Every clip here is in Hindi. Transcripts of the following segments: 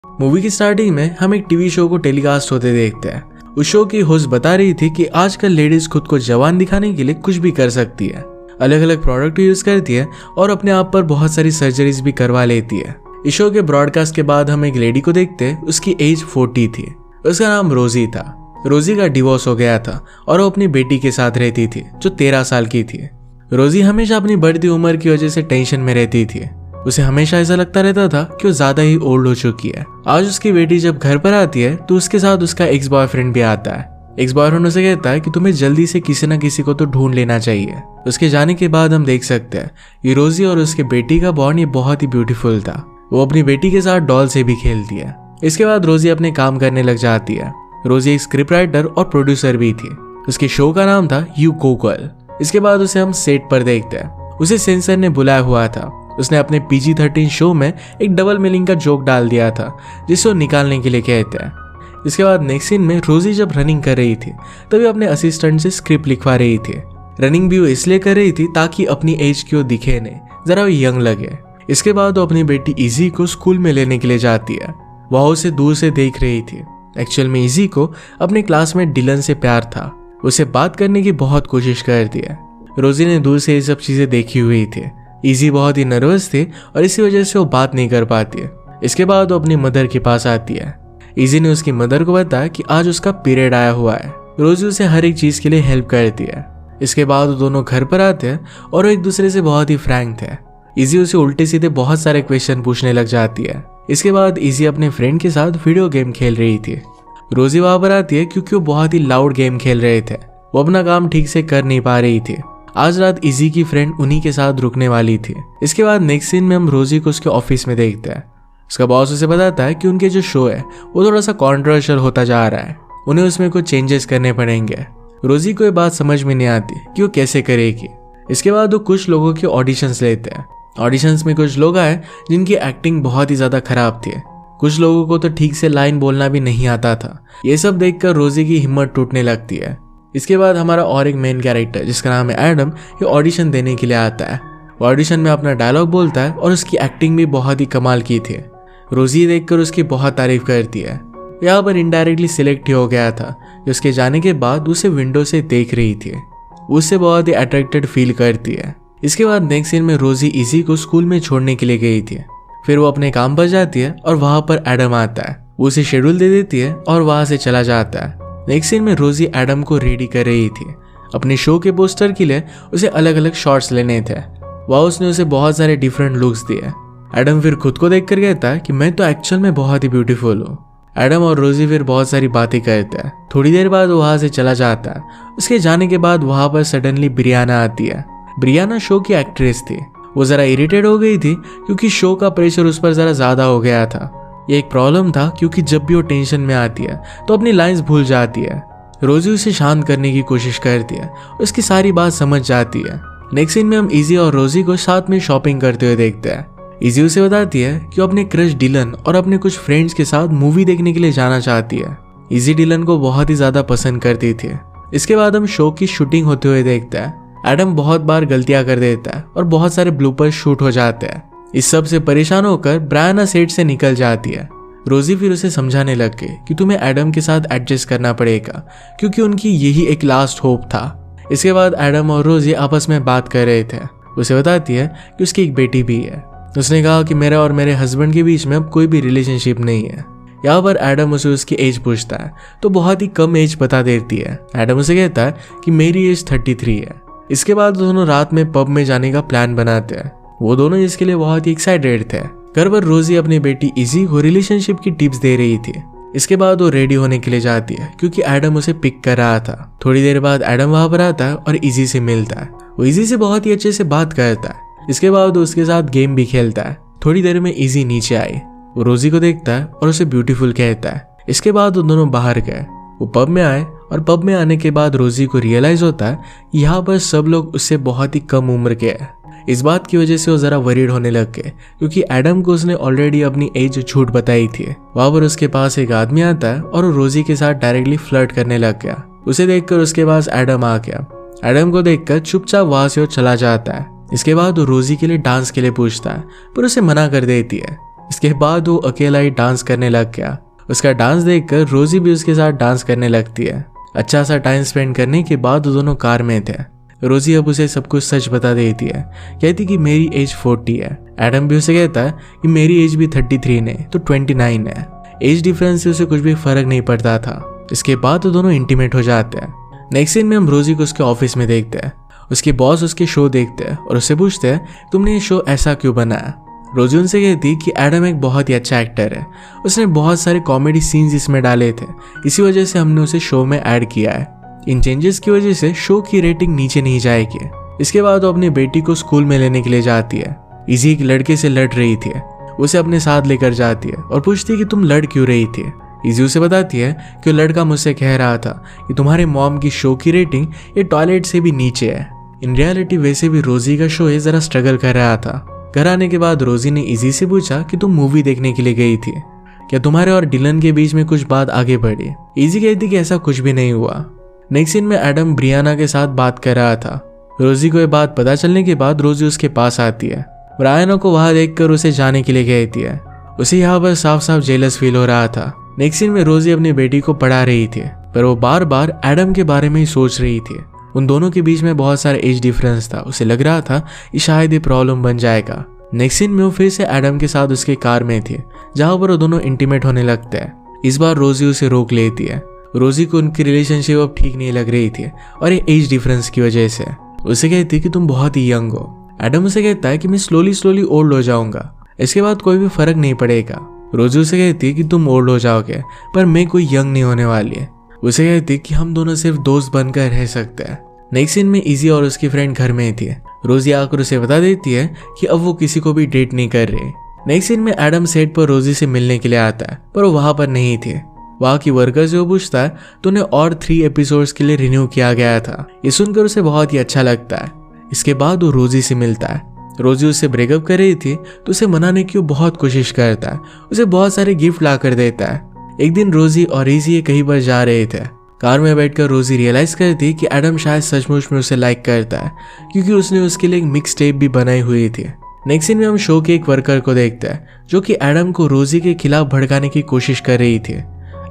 मूवी की स्टार्टिंग में हम एक टीवी शो को टेलीकास्ट होते देखते हैं। उस शो की होस्ट बता रही थी कि आजकल लेडीज खुद को जवान दिखाने के लिए कुछ भी कर सकती है, अलग अलग प्रोडक्ट यूज करती है और अपने आप पर बहुत सारी सर्जरीज भी करवा लेती है। इस शो के ब्रॉडकास्ट के बाद हम एक लेडी को देखते हैं। उसकी एज 40 थी। उसका नाम रोजी था। रोजी का डिवोर्स हो गया था और वो अपनी बेटी के साथ रहती थी जो 13 साल की थी। रोजी हमेशा अपनी बढ़ती उम्र की वजह से टेंशन में रहती थी। उसे हमेशा ऐसा लगता रहता था कि वो ज्यादा ही ओल्ड हो चुकी है। आज उसकी बेटी जब घर पर आती है तो उसके साथ उसका एक्स बॉयफ्रेंड भी आता है। एक्स बॉयफ्रेंड उसे कहता है कि तुम्हें जल्दी से किसी न किसी को तो ढूंढ लेना चाहिए। उसके जाने के बाद हम देख सकते हैं कि रोजी और उसके बेटी का बॉन्ड ये बहुत ही ब्यूटीफुल था। वो अपनी बेटी के साथ डॉल से भी खेलती है। इसके बाद रोजी अपने काम करने लग जाती है। रोजी एक स्क्रिप्ट राइटर और प्रोड्यूसर भी थी। उसके शो का नाम था यू गूगल। इसके बाद उसे हम सेट पर देखते हैं। उसे सेंसर ने बुलाया हुआ था। उसने अपने PG-13 शो में एक डबल मीनिंग का जोक डाल दिया था जिसे वो निकालने के लिए कहते हैं। इसके बाद नेक्स्ट सीन में रोजी जब रनिंग कर रही थी तभी अपने असिस्टेंट से स्क्रिप्ट लिखवा रही थी। रनिंग भी वो इसलिए कर रही थी ताकि अपनी एज की वो दिखे नहीं, जरा वो यंग लगे। इसके बाद वो अपनी बेटी इजी को स्कूल में लेने के लिए जाती है। वह उसे दूर से देख रही थी। एक्चुअल में इजी को अपने क्लासमेट डिलन से प्यार था। उसे बात करने की बहुत कोशिश करती है। रोजी ने दूर से ये सब चीजें देखी हुई थी। इजी बहुत ही नर्वस थे और इसी वजह से वो बात नहीं कर पाती है। इसके बाद वो अपनी मदर के पास आती है। इजी ने उसकी मदर को बताया कि आज उसका पीरियड आया हुआ है। रोजी उसे हर एक चीज के लिए हेल्प करती है। इसके बाद वो दोनों घर पर आते हैं और वो एक दूसरे से बहुत ही फ्रैंक थे। इजी उसे उल्टे सीधे बहुत सारे क्वेश्चन पूछने लग जाती है। इसके बाद इजी अपने फ्रेंड के साथ वीडियो गेम खेल रही थी। रोजी वहां पर आती है क्योंकि वो बहुत ही लाउड गेम खेल रहे थे। वो अपना काम ठीक से कर नहीं पा रही थी। आज रात इजी की फ्रेंड उन्हीं के साथ रुकने वाली थी। इसके बाद नेक्स्ट सीन में हम रोजी को उसके ऑफिस में देखते हैं। उसका बॉस उसे बताता है कि उनके जो शो है वो थोड़ा सा कॉन्ट्रोवर्शियल होता जा रहा है, उन्हें उसमें कुछ चेंजेस करने पड़ेंगे। रोजी को ये बात समझ में नहीं आती कि वो कैसे करेगी। इसके बाद वो कुछ लोगों के ऑडिशंस लेते हैं। ऑडिशंस में कुछ लोग आए जिनकी एक्टिंग बहुत ही ज्यादा खराब थी। कुछ लोगों को तो ठीक से लाइन बोलना भी नहीं आता था। ये सब देखकर रोजी की हिम्मत टूटने लगती है। इसके बाद हमारा और एक मेन कैरेक्टर जिसका नाम है एडम, ये ऑडिशन देने के लिए आता है। वो ऑडिशन में अपना डायलॉग बोलता है और उसकी एक्टिंग भी बहुत ही कमाल की थी। रोजी देखकर उसकी बहुत तारीफ करती है। यहाँ पर इनडायरेक्टली सिलेक्ट ही हो गया था। उसके जाने के बाद उसे विंडो से देख रही थी। उससे बहुत ही अट्रैक्टेड फील करती है। इसके बाद नेक्स्ट सीन में रोजी इजी को स्कूल में छोड़ने के लिए गई थी। फिर वो अपने काम पर जाती है और वहां पर एडम आता है। वो उसे शेड्यूल दे देती है और वहां से चला जाता है। नेक्स्ट सीन में रोजी एडम को रेडी कर रही थी। अपने शो के पोस्टर के लिए उसे अलग अलग शॉट्स लेने थे। वह उसने उसे बहुत सारे डिफरेंट लुक्स दिए। एडम फिर खुद को देखकर कहता है कि मैं तो एक्चुअल में बहुत ही ब्यूटीफुल हूँ। एडम और रोजी फिर बहुत सारी बातें करते हैं। थोड़ी देर बाद वो वहां से चला जाता है। उसके जाने के बाद वहां पर सडनली ब्रियाना आती है। ब्रियाना शो की एक्ट्रेस थी। वो जरा इरिटेट हो गई थी क्योंकि शो का प्रेशर उस पर जरा ज्यादा हो गया था। ये एक प्रॉब्लम था क्योंकि जब भी वो टेंशन में आती है तो अपनी लाइंस भूल जाती है। रोजी उसे शांत करने की कोशिश करती है। उसकी सारी बात समझ जाती है। नेक्स्ट सीन में हम इजी और रोजी को साथ में शॉपिंग करते हुए देखते हैं। इजी उसे बताती है कि वो अपने क्रश डिलन और अपने कुछ फ्रेंड्स के साथ मूवी देखने के लिए जाना चाहती है। इजी डिलन को बहुत ही ज्यादा पसंद करती थी। इसके बाद हम शो की शूटिंग होते हुए देखते हैं। एडम बहुत बार गलतियां कर देता है और बहुत सारे ब्लूपर्स शूट हो जाते हैं। इस सब से परेशान होकर ब्रायना सेट से निकल जाती है। रोजी फिर उसे समझाने लग गई कि तुम्हें एडम के साथ एडजस्ट करना पड़ेगा क्योंकि उनकी यही एक लास्ट होप था। इसके बाद एडम और रोजी आपस में बात कर रहे थे। उसे बताती है कि उसकी एक बेटी भी है। उसने कहा कि मेरा और मेरे हस्बैंड के बीच में अब कोई भी रिलेशनशिप नहीं है। यहाँ पर एडम उसे उसकी एज पूछता है तो बहुत ही कम एज बता देती है। एडम उसे कहता है कि मेरी एज 33 है। इसके बाद दोनों रात में पब में जाने का प्लान बनाते हैं। वो दोनों इसके लिए बहुत ही एक्साइटेड थे। घर पर रोजी अपनी बेटी इजी को रिलेशनशिप की टिप्स दे रही थी। इसके बाद वो रेडी होने के लिए जाती है क्योंकि एडम उसे पिक कर रहा था। थोड़ी देर बाद एडम वहां पर आता है और इजी से मिलता है। वो इजी से बहुत ही अच्छे से बात करता है। इसके बाद वो उसके साथ गेम भी खेलता है। थोड़ी देर में इजी नीचे आई। वो रोजी को देखता है और उसे ब्यूटीफुल कहता है। इसके बाद वो दोनों बाहर गए। वो पब में आए और पब में आने के बाद रोजी को रियलाइज होता है यहाँ पर सब लोग उससे बहुत ही कम उम्र के हैं। इस बात की वजह से वो जरा वरीड होने लग गए क्योंकि एडम को उसने ऑलरेडी अपनी एज झूठ बताई थी। वहां पर उसके पास एक आदमी आता है और वो रोजी के साथ डायरेक्टली फ्लर्ट करने लग गया। उसे देखकर उसके पास एडम आ गया। एडम को देखकर चुपचाप वहां से वो चला जाता है। इसके बाद वो रोजी के लिए डांस के लिए पूछता है पर उसे मना कर देती है। इसके बाद वो अकेला ही डांस करने लग गया। उसका डांस देखकर रोजी भी उसके साथ डांस करने लगती है। अच्छा सा टाइम स्पेंड करने के बाद वो दोनों कार में थे। रोजी अब उसे सब कुछ सच बता देती है, कहती कि मेरी एज 40 है। एडम भी उसे कहता है कि मेरी एज भी 33 नहीं तो 29 है। एज डिफरेंस से उसे कुछ भी फर्क नहीं पड़ता था। इसके बाद वो दोनों इंटीमेट हो जाते हैं। नेक्स्ट सीन में हम रोजी को उसके ऑफिस में देखते हैं। उसके बॉस उसके शो देखते हैं और उससे पूछते हैं तुमने ये शो ऐसा क्यों बनाया। रोजी उनसे कहती कि एडम एक बहुत ही अच्छा एक्टर है, उसने बहुत सारे कॉमेडी सीन्स इसमें डाले थे, इसी वजह से हमने उसे शो में ऐड किया है। इन चेंजेस की वजह से शो की रेटिंग नीचे नहीं जाएगी। इसके बाद वो अपनी बेटी को स्कूल में लेने के लिए जाती है। इजी एक लड़के से लड़ रही थी, उसे अपने साथ लेकर जाती है और पूछती है कि तुम लड़ क्यों रही थी। इजी उसे बताती है कि लड़का मुझसे कह रहा था कि तुम्हारे मॉम की शो की रेटिंग ये टॉयलेट से भी नीचे है। इन रियलिटी वैसे भी रोजी का शो जरा स्ट्रगल कर रहा था। घर आने के बाद रोजी ने इजी से पूछा कि तुम मूवी देखने के लिए गई थी, क्या तुम्हारे और डिलन के बीच में कुछ बात आगे बढ़ी। इजी कहती कि ऐसा कुछ भी नहीं हुआ। नेक्स्ट सीन में एडम ब्रियाना के साथ बात कर रहा था। रोजी को ये बात पता चलने के बाद रोजी उसके पास आती है। ब्रायना को वहां देखकर उसे जाने के लिए कहती है। उसे यहाँ पर साफ साफ जेलस फील हो रहा था। नेक्स्ट सीन में रोजी अपनी बेटी को पढ़ा रही थी, पर वो बार बार एडम के बारे में ही सोच रही थी। उन दोनों के बीच में बहुत सारा एज डिफरेंस था। उसे लग रहा था कि शायद ये प्रॉब्लम बन जाएगा। नेक्स्ट सीन में वो फिर से एडम के साथ उसके कार में थे, जहां पर वो दोनों इंटीमेट होने लगते हैं। इस बार रोजी उसे रोक लेती है। रोजी को उनकी रिलेशनशिप अब ठीक नहीं लग रही थी और ये एज डिफरेंस की वजह से। उसे कहती कि तुम बहुत ही यंग हो। एडम उसे कहता है कि मैं स्लोली ओल्ड हो जाऊंगा, इसके बाद कोई भी फर्क नहीं पड़ेगा। रोजी उसे कहती है कि तुम ओल्ड हो जाओगे पर मैं कोई यंग नहीं होने वाली है। उसे कहती कि हम दोनों सिर्फ दोस्त बनकर रह सकते हैं। नेक्स्ट सीन में इजी और उसकी फ्रेंड घर में थी। रोजी आकर उसे बता देती है कि अब वो किसी को भी डेट नहीं कर रही। नेक्स्ट सीन में एडम सेट पर रोजी से मिलने के लिए आता है, पर वो वहां पर नहीं थे। वहां की वर्कर से वो पूछता है तो उन्हें और 3 एपिसोड्स के लिए रिन्यू किया गया था। ये सुनकर उसे बहुत ही अच्छा लगता है। इसके बाद वो रोजी से मिलता है। रोजी उससे ब्रेकअप कर रही थी तो उसे मनाने की वो बहुत कोशिश करता है। उसे बहुत सारे गिफ्ट ला कर देता है। एक दिन रोजी और इजी कहीं पर जा रहे थे। कार में बैठकर रोजी रियलाइज करती कि एडम शायद सचमुच में उसे लाइक करता है, क्योंकि उसने उसके लिए एक मिक्स टेप भी बनाई हुई थी। नेक्स्ट सीन में हम शो के एक वर्कर को देखते हैं जो कि एडम को रोजी के खिलाफ भड़काने की कोशिश कर रही थी।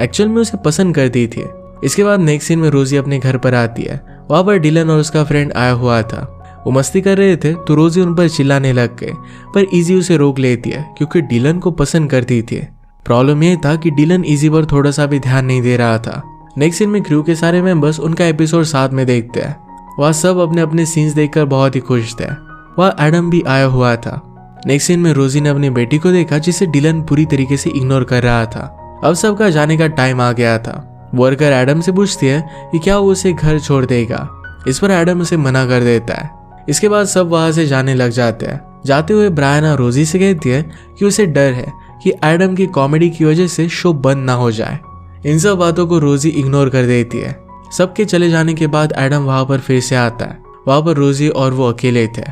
एक्चुअल में उसे पसंद करती थी। इसके बाद नेक्स्ट सीन में रोजी अपने घर पर आती है। वहां पर डिलन और उसका फ्रेंड आया हुआ था। वो मस्ती कर रहे थे तो रोजी उन पर चिल्लाने लग गए, पर इजी उसे रोक लेती है क्योंकि डिलन को पसंद करती थी। प्रॉब्लम यह था कि डिलन इजी पर थोड़ा सा भी ध्यान नहीं दे रहा था। नेक्स्ट सीन में क्रू के सारे मेंबर्स उनका एपिसोड साथ में देखते हैं। वह सब अपने अपने सीन्स देखकर बहुत ही खुश थे। वह एडम भी आया हुआ था। नेक्स्ट सीन में रोजी ने अपनी बेटी को देखा जिसे डिलन पूरी तरीके से इग्नोर कर रहा था। अब सबका जाने का टाइम आ गया था। वर्कर एडम से पूछती है कि क्या वो उसे घर छोड़ देगा। इस पर एडम उसे मना कर देता है। इसके बाद सब वहां से जाने लग जाते हैं। जाते हुए ब्रायना रोजी से कहती है कि उसे डर है कि एडम की कॉमेडी की वजह से शो बंद ना हो जाए। इन सब बातों को रोजी इग्नोर कर देती है। सबके चले जाने के बाद एडम वहां पर फिर से आता है। वहां पर रोजी और वो अकेले थे।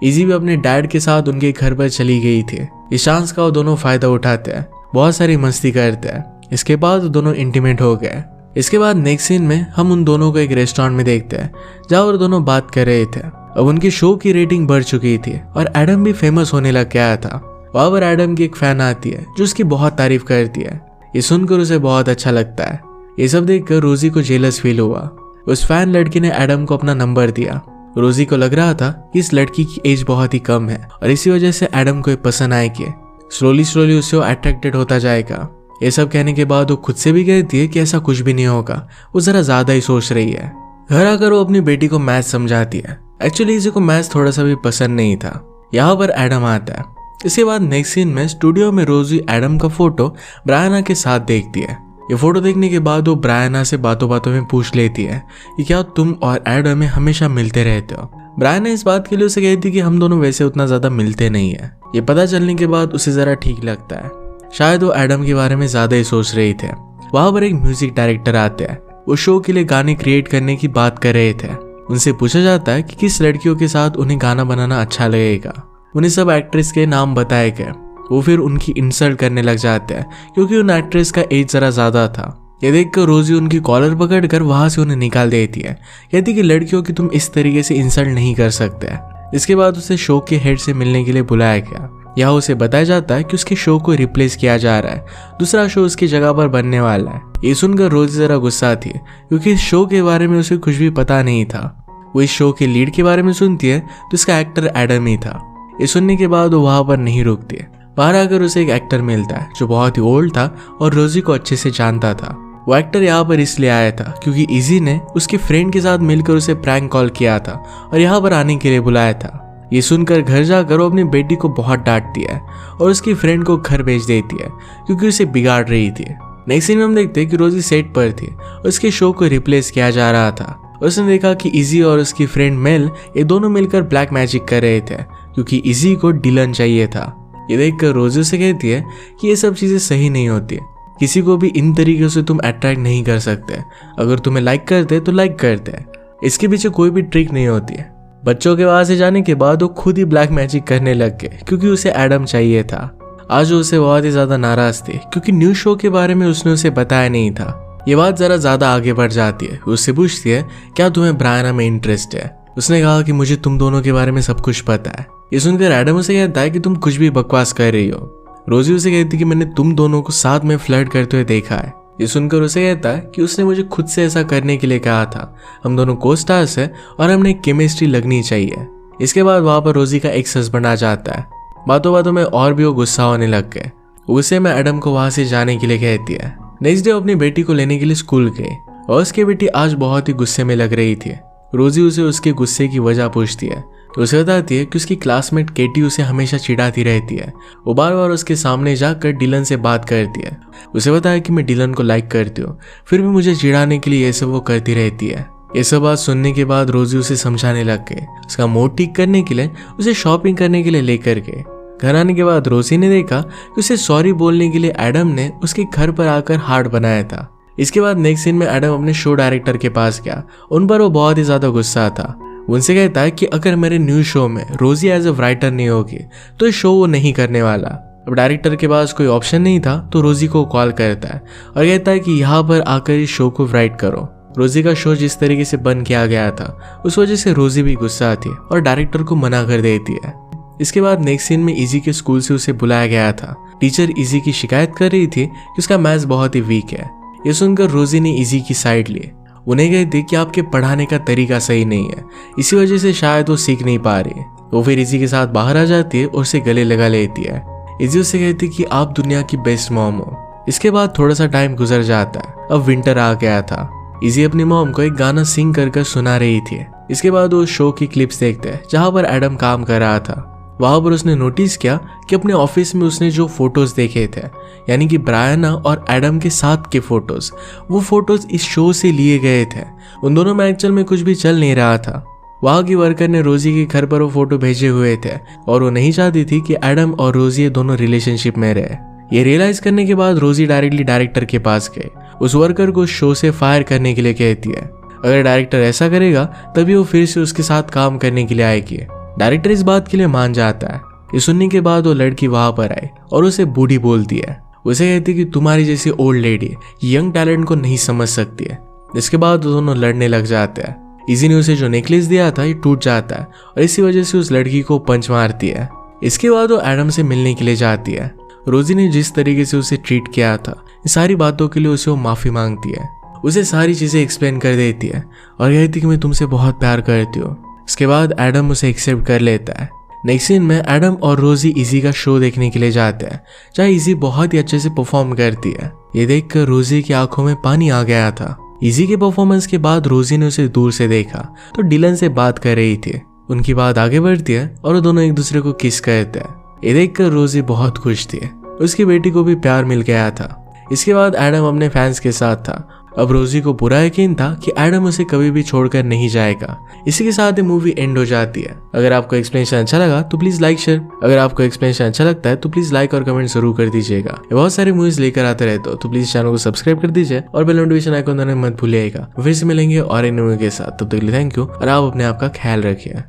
इजी भी अपने डैड के साथ उनके घर पर चली गई थी। इस चांस का वो दोनों फायदा उठाते हैं, बहुत सारी मस्ती करते हैं। इसके बाद वो दोनों इंटीमेट हो गए। इसके बाद नेक्स्ट सीन में हम उन दोनों को एक रेस्टोरेंट में देखते हैं जहाँ वो दोनों बात कर रहे थे। अब उनकी शो की रेटिंग बढ़ चुकी थी और एडम भी फेमस होने लग गया था। वहां पर एडम की एक फैन आती है जो उसकी बहुत तारीफ करती है। ये सुनकर उसे बहुत अच्छा लगता है। ये सब देखकर रोजी को जेलस फील हुआ। उस फैन लड़की ने एडम को अपना नंबर दिया। रोजी को लग रहा था कि इस लड़की की एज बहुत ही कम है और इसी वजह से एडम को पसंद आएगी। स्लोली उससे अट्रैक्टेड होता जाएगा। ये सब कहने के बाद वो खुद से भी कहती है कि ऐसा कुछ भी नहीं होगा, वो जरा ज्यादा ही सोच रही है। घर आकर वो अपनी बेटी को मैथ समझाती है। एक्चुअली इसी को मैथ थोड़ा सा भी पसंद नहीं था। यहाँ पर एडम आता है। इसके बाद नेक्स्ट सीन में स्टूडियो में रोजी एडम का फोटो ब्रायना के साथ देखती है। ये फोटो देखने के बाद वो ब्रायना से बातों बातों में पूछ लेती है कि क्या तुम और एडम में हमेशा मिलते रहते हो। ब्रायना इस बात के लिए उसे कहती कि हम दोनों वैसे उतना ज्यादा मिलते नहीं है। ये पता चलने के बाद उसे जरा ठीक लगता है। शायद वो एडम के बारे में ज्यादा ही सोच रही थे। वहां पर एक म्यूजिक डायरेक्टर आते हैं। वो शो के लिए गाने क्रिएट करने की बात कर रहे थे। उनसे पूछा जाता है कि किस लड़कियों के साथ उन्हें गाना बनाना अच्छा लगेगा। उन्हें सब एक्ट्रेस के नाम बताए गए। वो फिर उनकी इंसल्ट करने लग जाते हैं क्योंकि उन एक्ट्रेस का एज जरा ज्यादा था। ये देखकर रोजी उनकी कॉलर पकड़कर वहां से उन्हें निकाल देती है। कहती कि लड़कियों की तुम इस तरीके से इंसल्ट नहीं कर सकते। इसके बाद उसे शो के हेड से मिलने के लिए बुलाया गया। यहाँ उसे बताया जाता है कि उसके शो को रिप्लेस किया जा रहा है, दूसरा शो उसकी जगह पर बनने वाला है। ये सुनकर रोजी जरा गुस्सा थी क्योंकि इस शो के बारे में उसे कुछ भी पता नहीं था। वो इस शो के लीड के बारे में सुनती है तो इसका एक्टर एडम ही था। ये सुनने के बाद वो वहां पर नहीं रुकती है। बाहर आकर उसे एक एक्टर मिलता है जो बहुत ही ओल्ड था और रोजी को अच्छे से जानता था। वो एक्टर यहाँ पर इसलिए आया था क्योंकि इजी ने उसके फ्रेंड के साथ मिलकर उसे प्रैंक कॉल किया था और यहाँ पर आने के लिए बुलाया था। ये सुनकर घर जाकर वो अपनी बेटी को बहुत डांटती है और उसकी फ्रेंड को घर भेज देती है क्योंकि उसे बिगाड़ रही थी। नेक्स्ट सीन में हम देखते हैं कि रोजी सेट पर थी और उसके शो को रिप्लेस किया जा रहा था। उसने देखा कि इजी और उसकी फ्रेंड मेल ये दोनों मिलकर ब्लैक मैजिक कर रहे थे क्योंकि इजी को डिलन चाहिए था। ये देखकर रोजी से कहती है कि ये सब चीजें सही नहीं होती, किसी को भी इन तरीके से तुम अट्रैक्ट नहीं कर सकते। अगर तुम्हें लाइक करते तो लाइक करते, इसके पीछे कोई भी ट्रिक नहीं होती है। बच्चों के वहां से जाने के बाद वो खुद ही ब्लैक मैजिक करने लग गए क्योंकि उसे एडम चाहिए था। आज वो उससे बहुत ही ज्यादा नाराज थे क्योंकि न्यू शो के बारे में उसने उसे बताया नहीं था। ये बात जरा ज्यादा आगे बढ़ जाती है। उससे पूछती है क्या तुम्हें ब्रायना में इंटरेस्ट है। उसने कहा कि मुझे तुम दोनों के बारे में सब कुछ पता है। ये सुनकर एडम उसे कहता है कि तुम कुछ भी बकवास कर रही हो। रोजी उसे कहती कि मैंने तुम दोनों को साथ में फ्लर्ट करते हुए देखा है। ये सुनकर उसे कहता है कि उसने मुझे खुद से ऐसा करने के लिए कहा था। हम दोनों को-स्टार्स हैं और हमने केमिस्ट्री लगनी चाहिए। इसके बाद वहां पर रोजी का एक हस्बैंड आ जाता है। बातों बातों में और भी वो गुस्सा होने लग गए। उसे मैं एडम को वहां से जाने के लिए कहती है। नेक्स्ट डे अपनी बेटी को लेने के लिए स्कूल गए और उसकी बेटी आज बहुत ही गुस्से में लग रही थी। रोजी उसे उसके गुस्से की वजह पूछती है तो उसे बताती है कि उसकी क्लासमेट केटी उसे हमेशा चिढ़ाती रहती है। वो बार बार उसके सामने जाकर डिलन से बात करती है। उसे बताया कि मैं डिलन को लाइक करती हूँ, फिर भी मुझे चिढ़ाने के लिए ये सब वो करती रहती है। ये सब बात सुनने के बाद रोजी उसे समझाने लग गए। उसका मूड ठीक करने के लिए उसे शॉपिंग करने के लिए लेकर गए। घर आने के बाद रोजी ने देखा कि उसे सॉरी बोलने के लिए एडम ने उसके घर पर आकर हार्ट बनाया था। इसके बाद नेक्स्ट सीन में एडम अपने शो डायरेक्टर के पास गया। उन पर वो बहुत ही ज्यादा गुस्सा था। उनसे कहता है कि अगर मेरे न्यू शो में रोजी एज अ राइटर नहीं होगी तो शो वो नहीं करने वाला। अब डायरेक्टर के पास कोई ऑप्शन नहीं था तो रोजी को कॉल करता है और कहता है कि यहाँ पर आकर इस शो को राइट करो। रोजी का शो जिस तरीके से बंद किया गया था उस वजह से रोजी भी गुस्सा आती है और डायरेक्टर को मना कर देती है। इसके बाद नेक्स्ट सीन में इजी के स्कूल से उसे बुलाया गया था। टीचर इजी की शिकायत कर रही थी कि उसका मैथ्स बहुत ही वीक है। ये सुनकर रोजी ने इजी की साइड ली। उन्हें कहती कि आपके पढ़ाने का तरीका सही नहीं है, इसी वजह से शायद वो सीख नहीं पा रही। वो फिर इजी के साथ बाहर आ जाती है और उसे गले लगा लेती है। इजी उससे कहती कि आप दुनिया की बेस्ट मॉम हो। इसके बाद थोड़ा सा टाइम गुजर जाता है। अब विंटर आ गया था। इजी अपनी मॉम को एक गाना सिंग कर सुना रही थी। इसके बाद वो शो की क्लिप्स देखते हैं जहां पर एडम काम कर रहा था। वहां पर उसने नोटिस किया कि अपने ऑफिस में उसने जो फोटोज देखे थे, यानी कि ब्रायना और एडम के साथ के फोटोज, वो फोटोज इस शो से लिए गए थे। उन दोनों में एक्चुअल में कुछ भी चल नहीं रहा था। वहां की वर्कर ने रोजी के घर पर वो फोटो भेजे हुए थे और वो नहीं चाहती थी कि एडम और रोजी दोनों रिलेशनशिप में रहे। ये रियलाइज करने के बाद रोजी डायरेक्टली डायरेक्टर के पास गए। उस वर्कर को शो से फायर करने के लिए कहती है। अगर डायरेक्टर ऐसा करेगा तभी वो फिर से उसके साथ काम करने के लिए आएगी। डायरेक्टर इस बात के लिए मान जाता है। ये सुनने के बाद वो लड़की वहां पर आई और उसे बूढ़ी बोलती है। उसे कहती है कि तुम्हारी जैसी ओल्ड लेडी यंग टैलेंट को नहीं समझ सकती है। इसके बाद वो दोनों लड़ने लग जाते हैं। इजी ने उसे जो नेकलेस दिया था ये टूट जाता है और इसी वजह से उस लड़की को पंच मारती है। इसके बाद वो एडम से मिलने के लिए जाती है। रोजी ने जिस तरीके से उसे ट्रीट किया था, इन सारी बातों के लिए उसे वो माफी मांगती है। उसे सारी चीजें एक्सप्लेन कर देती है और कहती कि मैं तुमसे बहुत प्यार करती हूँ। इसके बाद एडम उसे एक्सेप्ट कर लेता है। नेक्स्ट सीन में एडम और रोजी इजी का शो देखने के लिए जाते हैं जहाँ इजी बहुत ही अच्छे से परफॉर्म करती है। ये देखकर रोजी की आंखों में पानी आ गया था। इजी के परफॉर्मेंस के बाद रोजी ने उसे दूर से देखा तो डिलन से बात कर रही थी। उनकी बात आगे बढ़ती है और वो दोनों एक दूसरे को किस करते हैं। ये देखकर रोजी बहुत खुश थी। उसकी बेटी को भी प्यार मिल गया था। इसके बाद एडम अपने फैंस के साथ था। अब रोजी को पूरा यकीन था कि एडम उसे कभी भी छोड़कर नहीं जाएगा। इसी के साथ ये मूवी एंड हो जाती है। अगर आपको एक्सप्लेनेशन अच्छा लगा तो प्लीज लाइक शेयर। अगर आपको एक्सप्लेनेशन अच्छा लगता है तो प्लीज लाइक और कमेंट जरूर कर दीजिएगा। बहुत सारी मूवीज लेकर आते रहते हो तो प्लीज चैनल को सब्सक्राइब कर दीजिए और बेल नोटिफिकेशन आइकन दबाना मत भूलिएगा। फिर से मिलेंगे और एक मूवी के साथ। तब तक के लिए थैंक यू और आप अपने आप का ख्याल रखिए।